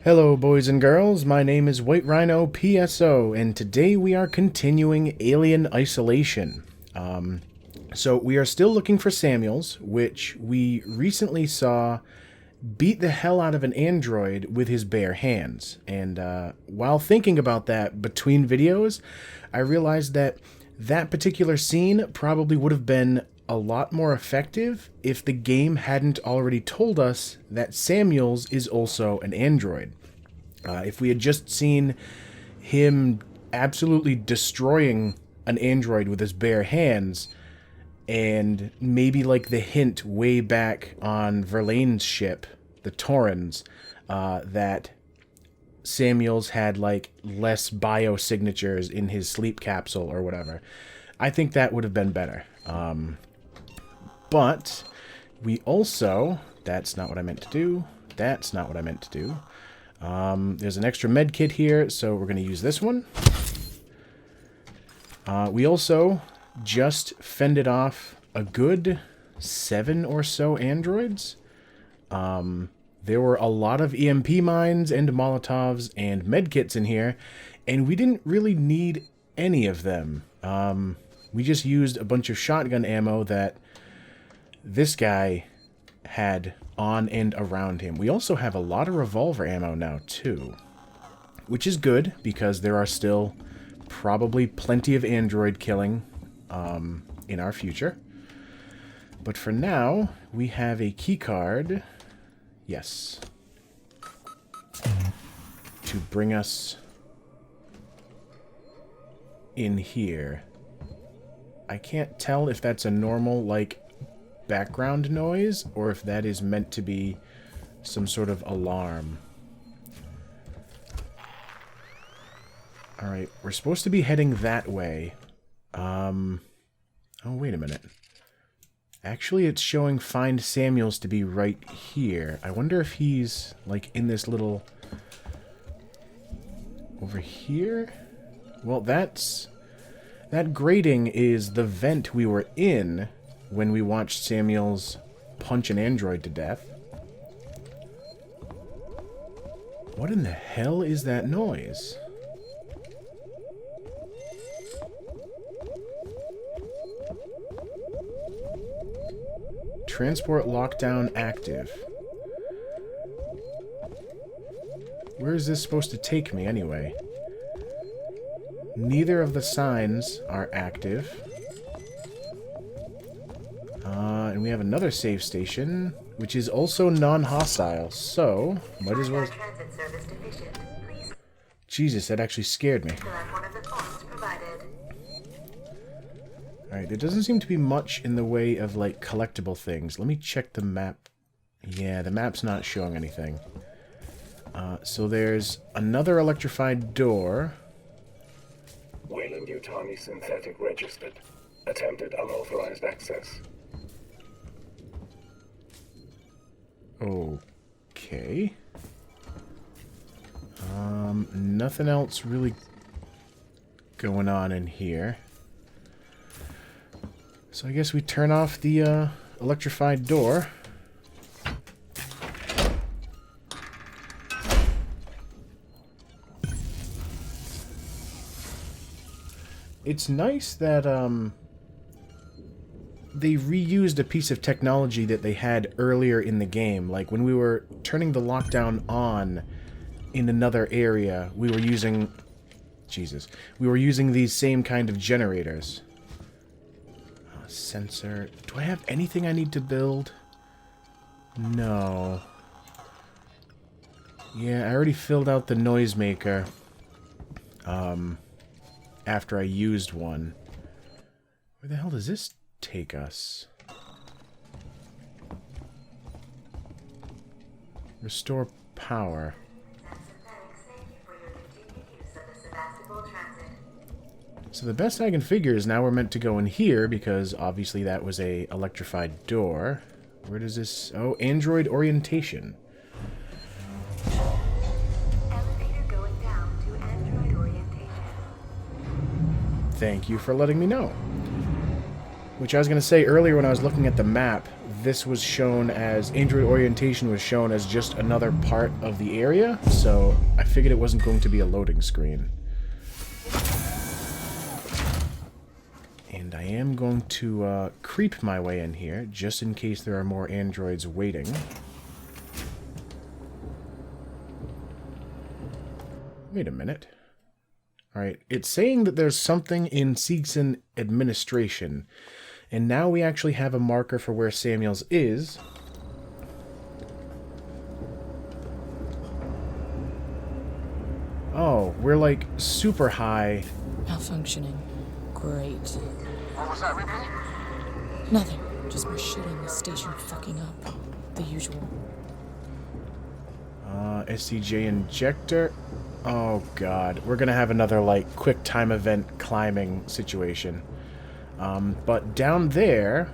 Hello boys and girls, my name is White Rhino PSO, and today we are continuing Alien Isolation. So we are still looking for Samuels, which we recently saw beat the hell out of an android with his bare hands. And while thinking about that between videos, I realized that that particular scene probably would have been a lot more effective if the game hadn't already told us that Samuels is also an android. If we had just seen him absolutely destroying an android with his bare hands, and maybe like the hint way back on Verlaine's ship, the Torrens, that Samuels had like less biosignatures in his sleep capsule or whatever, I think that would have been better. But we also... That's not what I meant to do. That's not what I meant to do. There's an extra med kit here, so we're going to use this one. We also just fended off a good 7 or so androids. There were a lot of EMP mines and Molotovs and med kits in here, and we didn't really need any of them. We just used a bunch of shotgun ammo that this guy had on and around him. We also have a lot of revolver ammo now, too. Which is good, because there are still probably plenty of android killing in our future. But for now, we have a key card. Yes. To bring us in here. I can't tell if that's a normal, like, background noise, or if that is meant to be some sort of alarm. Alright, we're supposed to be heading that way. Oh, wait a minute. Actually, it's showing Find Samuels to be right here. I wonder if he's, like, in this little... over here? Well, that's... that grating is the vent we were in when we watched Samuels punch an android to death. What in the hell is that noise? Transport lockdown active. Where is this supposed to take me, anyway? Neither of the signs are active. And we have another save station, which is also non-hostile, so might as well... Jesus, that actually scared me. Alright, there doesn't seem to be much in the way of, like, collectible things. Let me check the map. Yeah, the map's not showing anything. So there's another electrified door. Weyland-Yutani synthetic registered. Attempted unauthorized access. Okay. Nothing else really going on in here. So I guess we turn off the electrified door. It's nice that they reused a piece of technology that they had earlier in the game. Like when we were turning the lockdown on in another area, we were using... Jesus. We were using these same kind of generators. Sensor. Do I have anything I need to build? No. Yeah, I already filled out the noisemaker. After I used one. Where the hell does this take us? Restore power. So the best I can figure is now we're meant to go in here, because obviously that was a electrified door. Where does this... oh, Android orientation. Elevator going down to Android orientation. Thank you for letting me know. Which I was going to say earlier when I was looking at the map, this was shown as, Android orientation was shown as just another part of the area, so I figured it wasn't going to be a loading screen. And I am going to creep my way in here, just in case there are more androids waiting. Wait a minute. Alright, it's saying that there's something in Seegson administration, and now we actually have a marker for where Samuels is. Oh, we're like super high. Malfunctioning. Great. What was that, Ripley? Nothing. Just more shit on the station fucking up. The usual. SCJ injector. Oh god, we're gonna have another like quick time event climbing situation. But down there,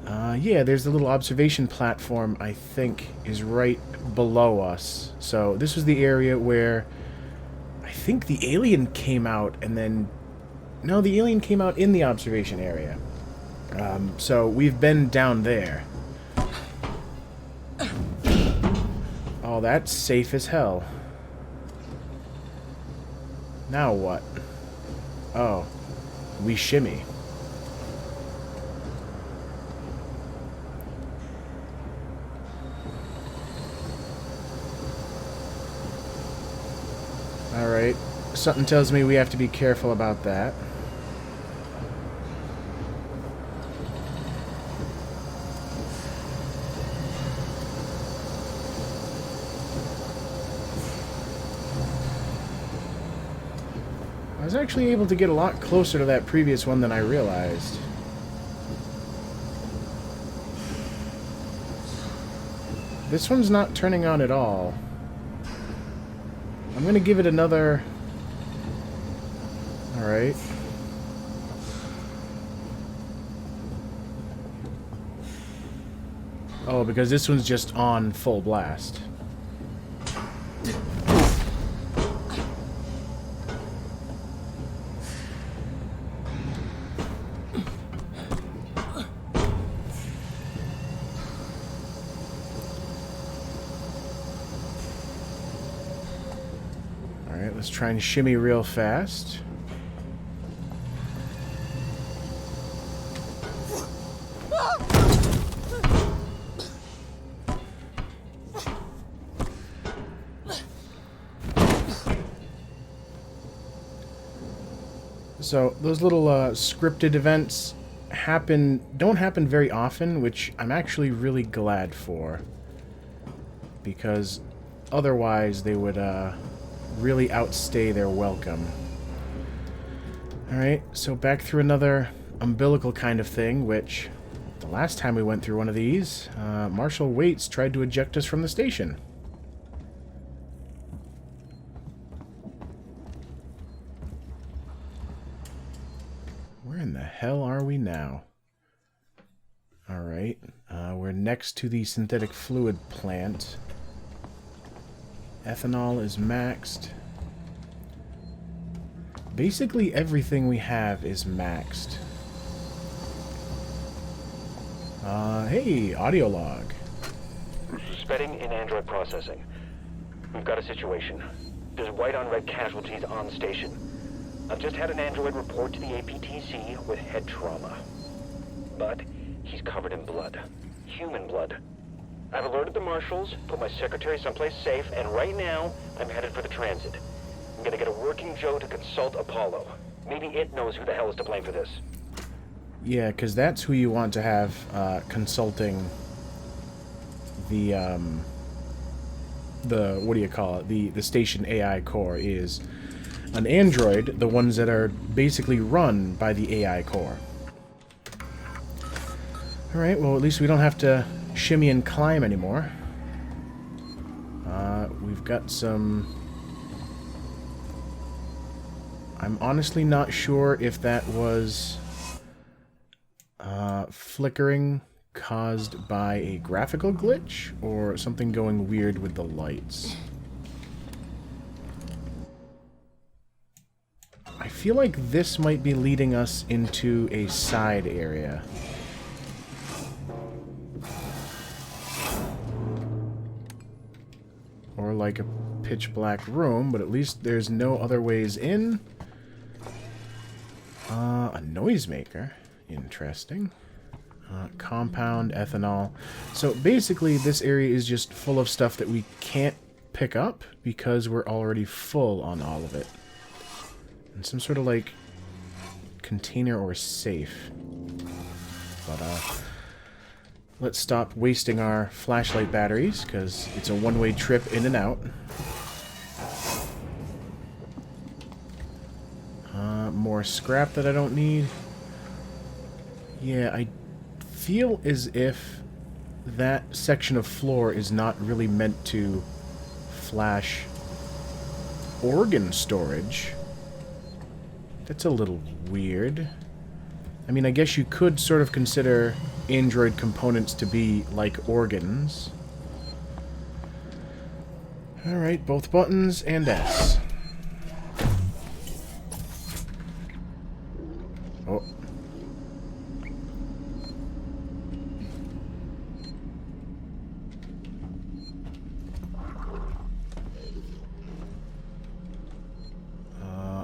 yeah, there's the little observation platform I think is right below us. So this was the area where I think the alien came out and then... No, the alien came out in the observation area. So we've been down there. Oh, that's safe as hell. Now what? Oh. We shimmy. Alright. Something tells me we have to be careful about that. I was actually able to get a lot closer to that previous one than I realized. This one's not turning on at all. I'm gonna give it another... Alright. Oh, because this one's just on full blast. Alright, let's try and shimmy real fast. So, those little scripted events don't happen very often, which I'm actually really glad for. Because otherwise they would really outstay their welcome. Alright, so back through another umbilical kind of thing, which the last time we went through one of these, Marshal Waits tried to eject us from the station. Where in the hell are we now? Alright, we're next to the synthetic fluid plant. Ethanol is maxed. Basically everything we have is maxed. Hey, audio log. Suspending in Android processing. We've got a situation. There's white on red casualties on station. I've just had an android report to the APTC with head trauma. But he's covered in blood. Human blood. I've alerted the marshals, put my secretary someplace safe, and right now, I'm headed for the transit. I'm gonna get a working Joe to consult Apollo. Maybe it knows who the hell is to blame for this. Yeah, because that's who you want to have consulting the what do you call it? The station AI core is an android, the ones that are basically run by the AI core. Alright, well at least we don't have to shimmy and climb anymore. We've got some... I'm honestly not sure if that was flickering caused by a graphical glitch or something going weird with the lights. feel like this might be leading us into a side area. Or like a pitch black room, but at least there's no other ways in. A noisemaker. Interesting. Compound, ethanol. So basically this area is just full of stuff that we can't pick up because we're already full on all of it. And some sort of like container or safe. But let's stop wasting our flashlight batteries because it's a one-way trip in and out. More scrap that I don't need. Yeah, I feel as if that section of floor is not really meant to flash organ storage. That's a little weird. I mean, I guess you could sort of consider Android components to be like organs. Alright, both buttons and S. Oh.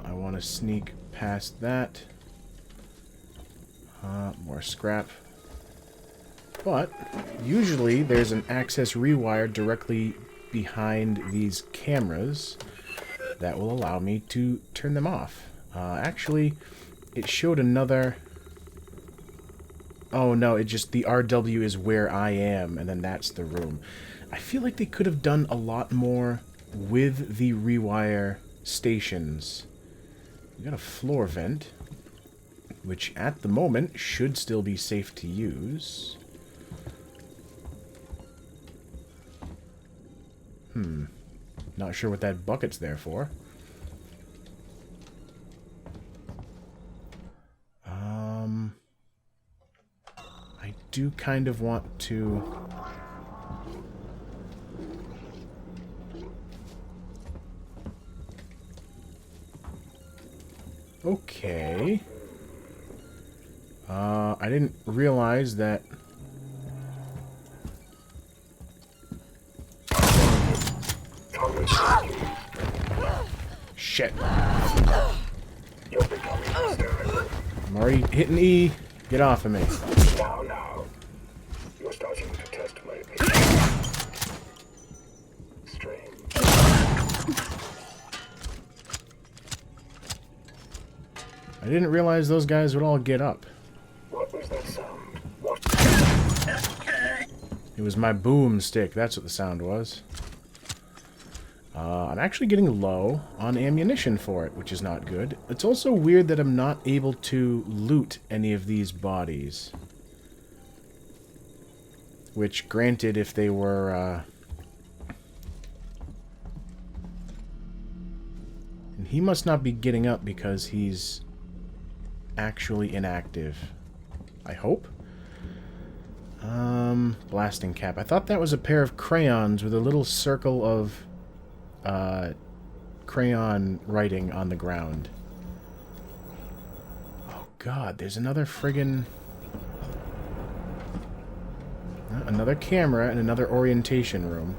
I want to sneak past that. More scrap. But usually there's an access rewire directly behind these cameras that will allow me to turn them off. Actually, it showed another... Oh no, it just, the RW is where I am, and then that's the room. I feel like they could have done a lot more with the rewire stations. We got a floor vent, which at the moment should still be safe to use. Not sure what that bucket's there for. I do kind of want to... Okay. I didn't realize that... Shit. You're becoming hysterical. I'm already hitting E. Get off of me. Now. You're starting to test my patience. Strange. I didn't realize those guys would all get up. What was that sound? What? It was my boomstick. That's what the sound was. I'm actually getting low on ammunition for it, which is not good. It's also weird that I'm not able to loot any of these bodies. Which, granted, if they were... And he must not be getting up because he's actually inactive. I hope. Blasting cap. I thought that was a pair of crayons with a little circle of crayon writing on the ground. Oh god, there's another friggin... Another camera and another orientation room.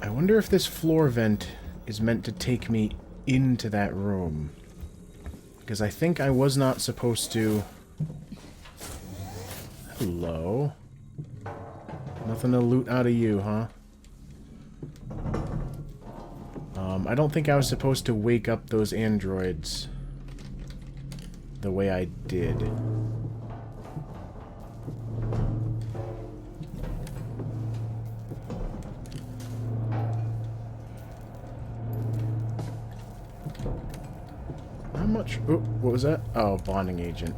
I wonder if this floor vent is meant to take me into that room. Because I think I was not supposed to... Hello? Nothing to loot out of you, huh? I don't think I was supposed to wake up those androids the way I did. How much? Oh, what was that? Oh, bonding agent.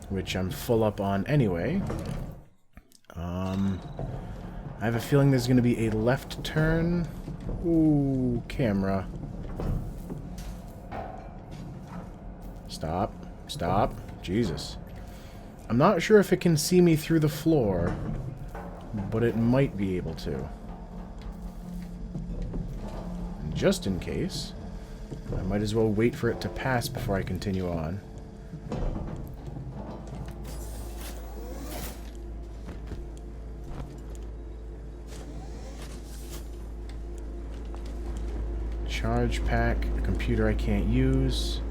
Which I'm full up on anyway. I have a feeling there's going to be a left turn. Ooh, camera. Stop. Stop. Jesus. I'm not sure if it can see me through the floor, but it might be able to. just in case. I might as well wait for it to pass before I continue on. Charge pack, a computer I can't use.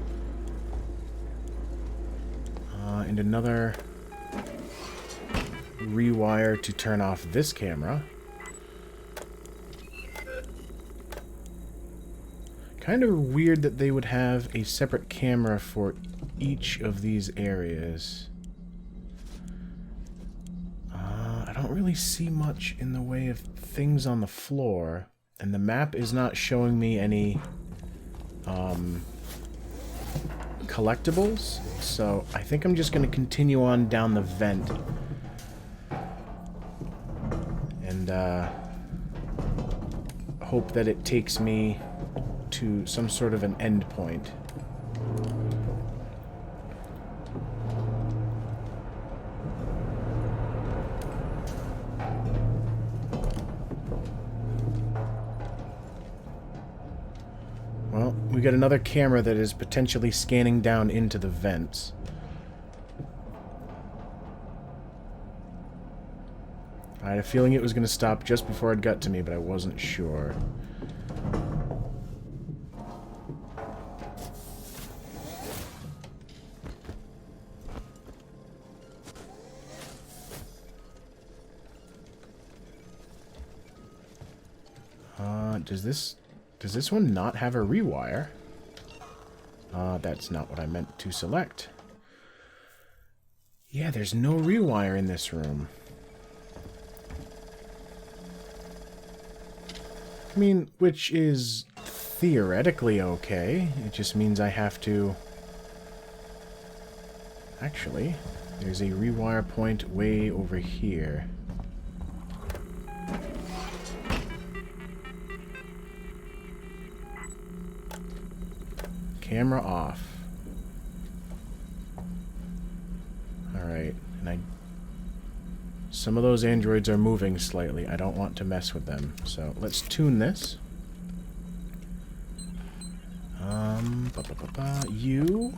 And another rewire to turn off this camera. Kind of weird that they would have a separate camera for each of these areas. I don't really see much in the way of things on the floor, and the map is not showing me any collectibles, so I think I'm just going to continue on down the vent and hope that it takes me to some sort of an end point. Well, we got another camera that is potentially scanning down into the vents. I had a feeling it was going to stop just before it got to me, but I wasn't sure. Does this one not have a rewire? That's not what I meant to select. Yeah, there's no rewire in this room. I mean, which is theoretically okay. It just means I have to... Actually, there's a rewire point way over here. Camera off. Alright, and some of those androids are moving slightly. I don't want to mess with them. So let's tune this. You.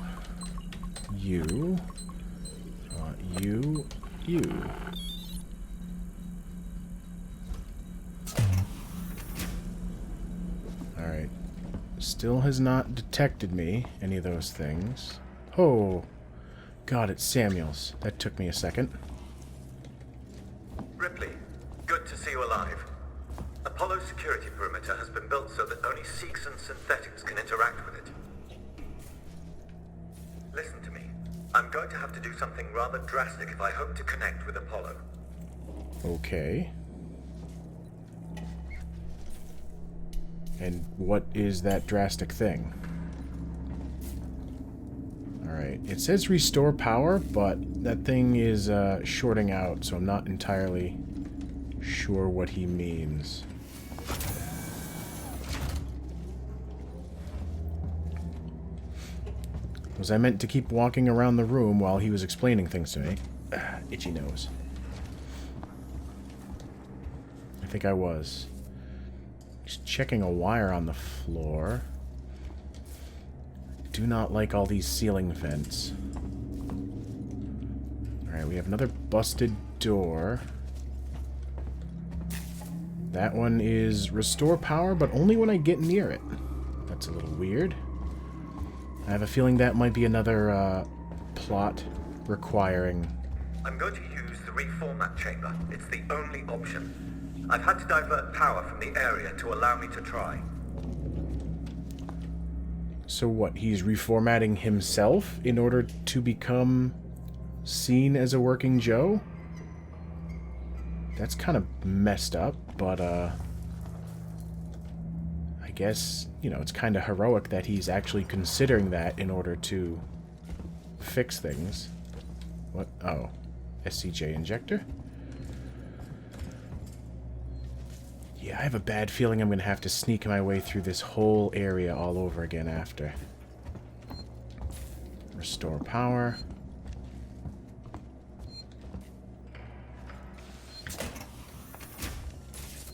Alright. Still has not detected me, any of those things. Oh, God, it's Samuels. That took me a second. Ripley, good to see you alive. Apollo's security perimeter has been built so that only Sikhs and synthetics can interact with it. Listen to me. I'm going to have to do something rather drastic if I hope to connect with Apollo. Okay. And what is that drastic thing? Alright, it says restore power, but that thing is shorting out, so I'm not entirely sure what he means. Was I meant to keep walking around the room while he was explaining things to me? Itchy nose. I think I was. Just checking a wire on the floor. Do not like all these ceiling vents. Alright, we have another busted door. That one is restore power, but only when I get near it. That's a little weird. I have a feeling that might be another plot requiring... I'm going to use the reformat chamber. It's the only option. I've had to divert power from the area to allow me to try. So what, he's reformatting himself in order to become seen as a working Joe? That's kind of messed up, but I guess, you know, it's kind of heroic that he's actually considering that in order to fix things. What? Oh. SCJ injector? Yeah, I have a bad feeling I'm going to have to sneak my way through this whole area all over again after. Restore power.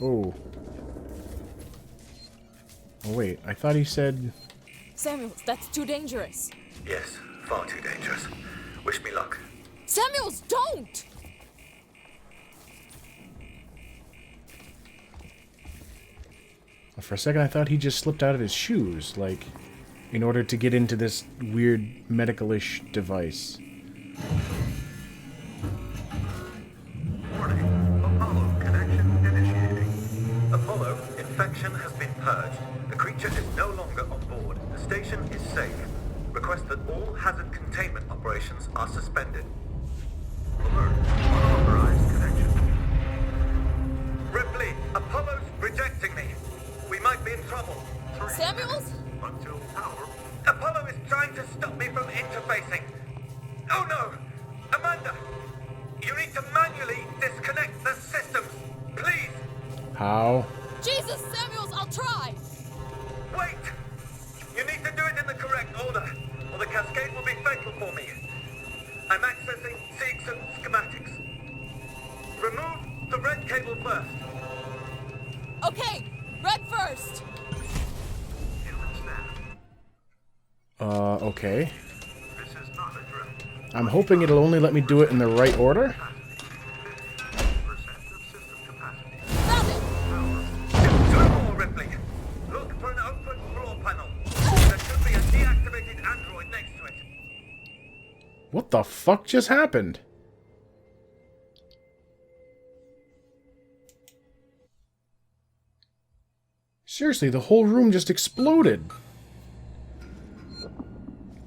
Oh. Oh wait, I thought he said... Samuels, that's too dangerous. Yes, far too dangerous. Wish me luck. Samuels, don't! For a second I thought he just slipped out of his shoes, like, in order to get into this weird medical-ish device. Warning. Apollo connection initiating. Apollo, infection has been purged. The creature is no longer on board. The station is safe. Request that all hazard containment operations are suspended. Alert. Unauthorized connection. Ripley, Apollo's rejecting me. We might be in trouble. Samuels? Until power. Apollo is trying to stop me from interfacing. Oh no! Amanda! You need to manually disconnect the systems. Please! How? Jesus, Samuels, I'll try! Wait! You need to do it in the correct order, or the cascade will be fatal for me. I'm accessing Seegson schematics. Remove the red cable first. Okay, red first! Okay. This is not a drill. I'm hoping it'll only let me do it in the right order. 50% of system capacity. Found it! Two more, Ripley. Look for an open floor panel. There should be a deactivated android next to it. What the fuck just happened? Seriously, the whole room just exploded.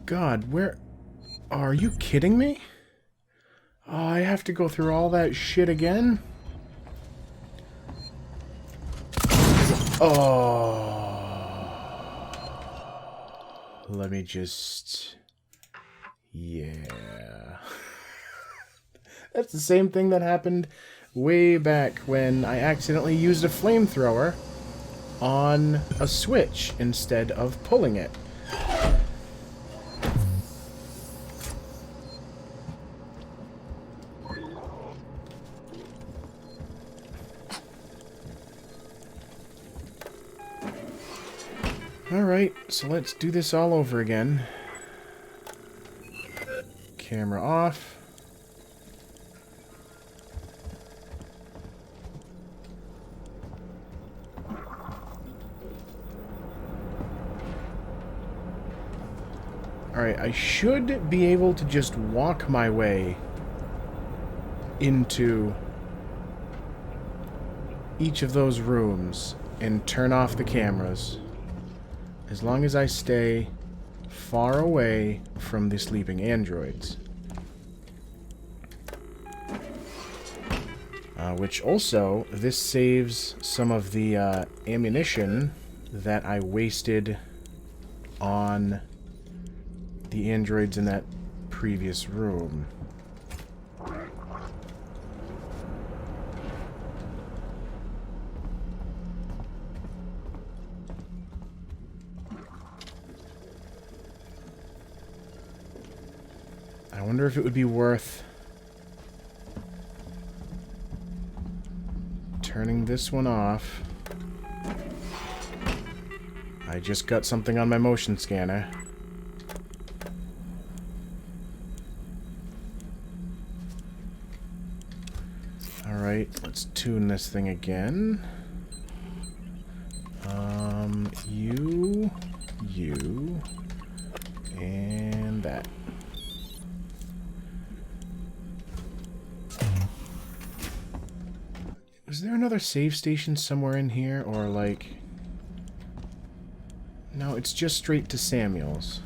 God, where... Are you kidding me? Oh, I have to go through all that shit again? Oh... Let me just... Yeah... That's the same thing that happened way back when I accidentally used a flamethrower on a switch instead of pulling it. Alright, so let's do this all over again. Camera off. Alright, I should be able to just walk my way into each of those rooms and turn off the cameras. As long as I stay far away from the sleeping androids. Which also, this saves some of the ammunition that I wasted on the androids in that previous room. I wonder if it would be worth turning this one off. I just got something on my motion scanner. Alright, let's tune this thing again. You, and that. Is there another save station somewhere in here, or like... No, it's just straight to Samuel's.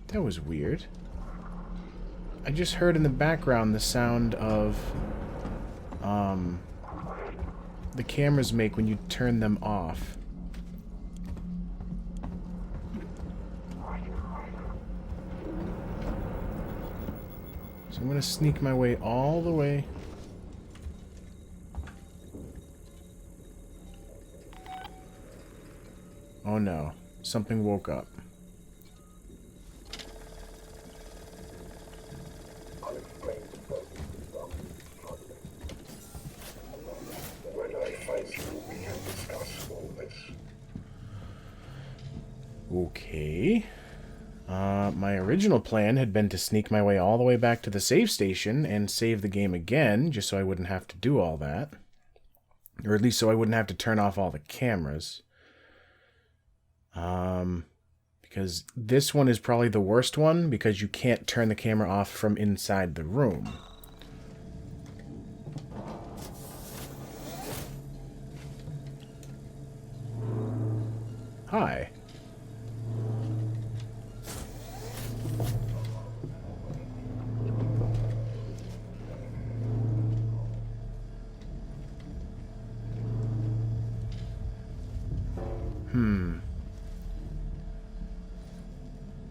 That was weird. I just heard in the background the sound of the cameras make when you turn them off. So I'm gonna sneak my way all the way. Oh no, something woke up. Okay. My original plan had been to sneak my way all the way back to the save station and save the game again, just so I wouldn't have to do all that. Or at least so I wouldn't have to turn off all the cameras. Because this one is probably the worst one, because you can't turn the camera off from inside the room. Hi.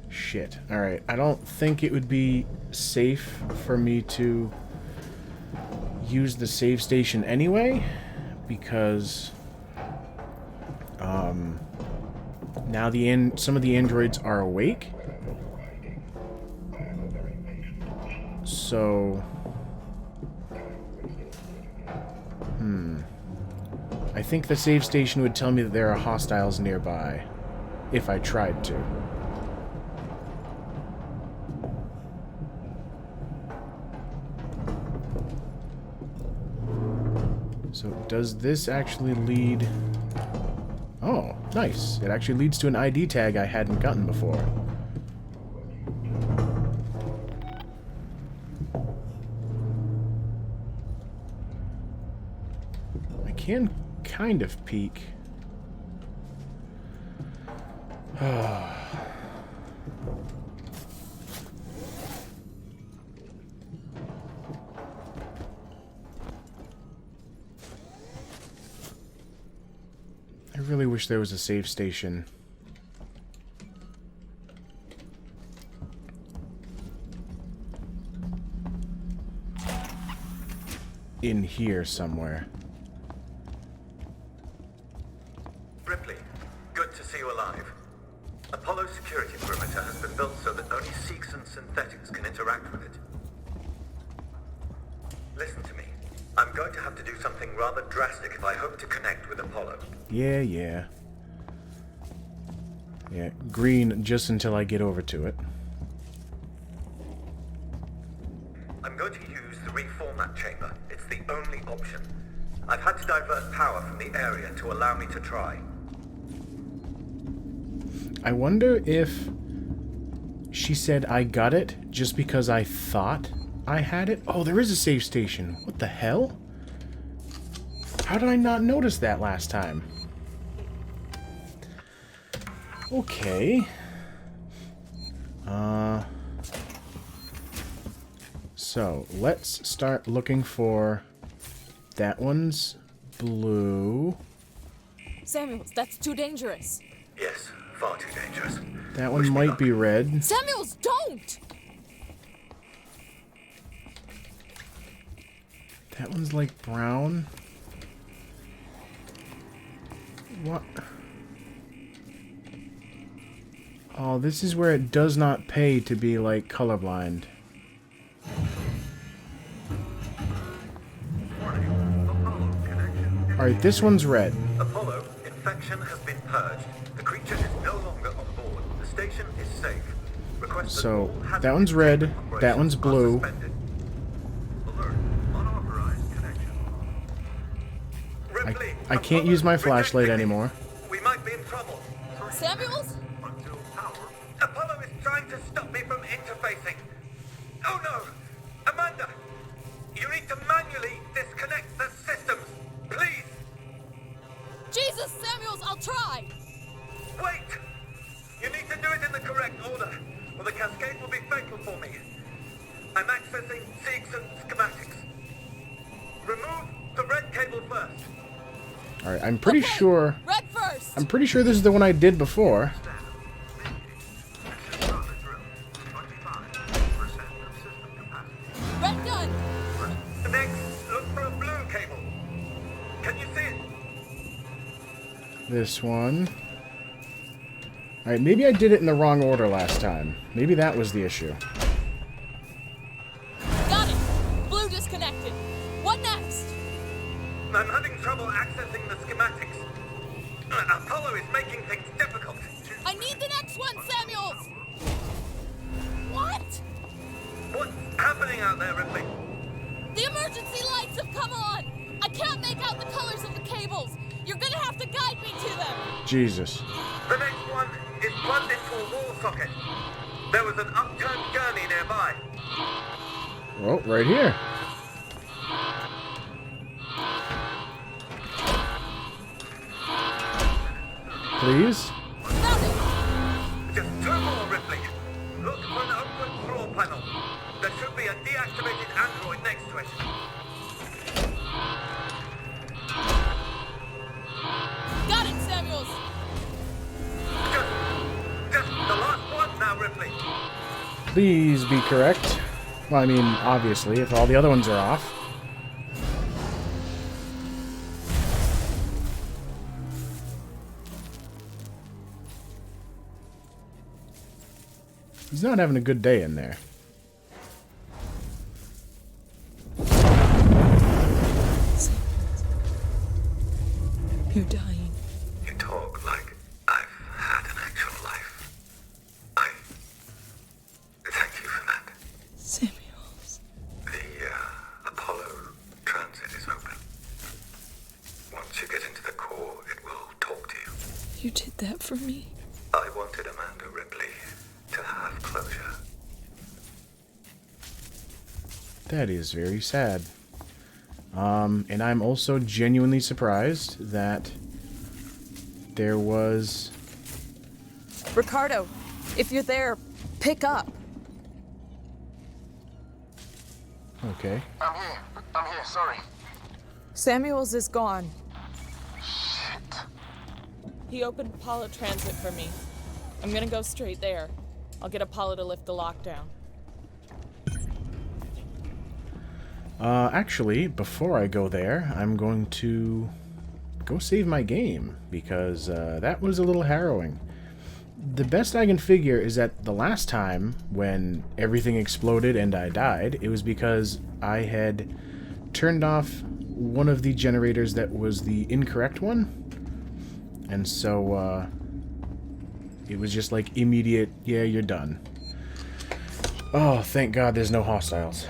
Shit. Alright, I don't think it would be safe for me to use the save station anyway, because now some of the androids are awake. So I think the save station would tell me that there are hostiles nearby if I tried to. So does this actually lead... Oh, nice. It actually leads to an ID tag I hadn't gotten before. I can kind of peek. I really wish there was a save station. In here somewhere. Ripley, good to see you alive. Apollo's security perimeter has been built so that only Seeks and synthetics can interact with it. Listen to me. I'm going to have to do something rather drastic if I hope to connect with Apollo. Yeah. Green just until I get over to it. I'm going to use the reformat chamber. It's the only option. I've had to divert power from the area to allow me to try. I wonder if she said I got it just because I thought I had it. Oh, there is a save station. What the hell? How did I not notice that last time? Okay. So, let's start looking for... That one's blue. Samuels, that's too dangerous. Yes, far too dangerous. That one might be red. Samuels, don't! That one's like brown. What? Oh, this is where it does not pay to be, like, colorblind. Alright, this one's red. Apollo, infection has been purged. The creature is no longer on board. The station is safe. Request So, all hazard that one's red, containment that one's operations blue. are suspended. Alert, unauthorized connection. Ripley, I can't Apollo, use my reject flashlight signal. anymore. We might be in trouble. Samuels? Apollo is trying to stop me from interfacing. Oh no! Amanda! You need to manually disconnect the systems. Please! Jesus, Samuels, I'll try! Wait! You need to do it in the correct order, or the cascade will be fatal for me. I'm accessing Seeks and schematics. Remove the red cable first. Alright, I'm pretty sure... Red first! I'm pretty sure this is the one I did before. Red done! Next, look for a blue cable. Can you see it? This one. Alright, maybe I did it in the wrong order last time. Maybe that was the issue. Got it! Blue disconnected. What next? I'm having trouble accessing the schematics. Apollo is making things difficult. I need the next one, Samuels! What? What's happening out there, Ripley? The emergency lights have come on! I can't make out the colors of the cables! You're gonna have to guide me to them! Jesus. The next one is plugged into a wall socket. There was an upturned gurney nearby. Oh, right here. Please? Found it! Just 2 more, Ripley. Look for an open floor panel. There should be a deactivated android next to it. Got it, Samuels! Just the last one now, Ripley. Please be correct. Well, I mean, obviously, if all the other ones are off. He's not having a good day in there. You're dying. You talk like I've had an actual life. I thank you for that. Samuels. The Apollo transit is open. Once you get into the core, it will talk to you. You did that for me. I wanted Amanda Ripley to have closure. That is very sad. And I'm also genuinely surprised that there was... Ricardo, if you're there, pick up. Okay. I'm here, sorry. Samuels is gone. Shit. He opened Apollo Transit for me. I'm gonna go straight there. I'll get Apollo to lift the lockdown. Actually, before I go there, I'm going to go save my game, because that was a little harrowing. The best I can figure is that the last time when everything exploded and I died, it was because I had turned off one of the generators that was the incorrect one. And so, it was just like immediate, yeah, you're done. Oh, thank God there's no hostiles.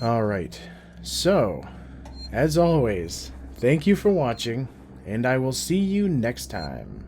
Alright, so, as always, thank you for watching, and I will see you next time.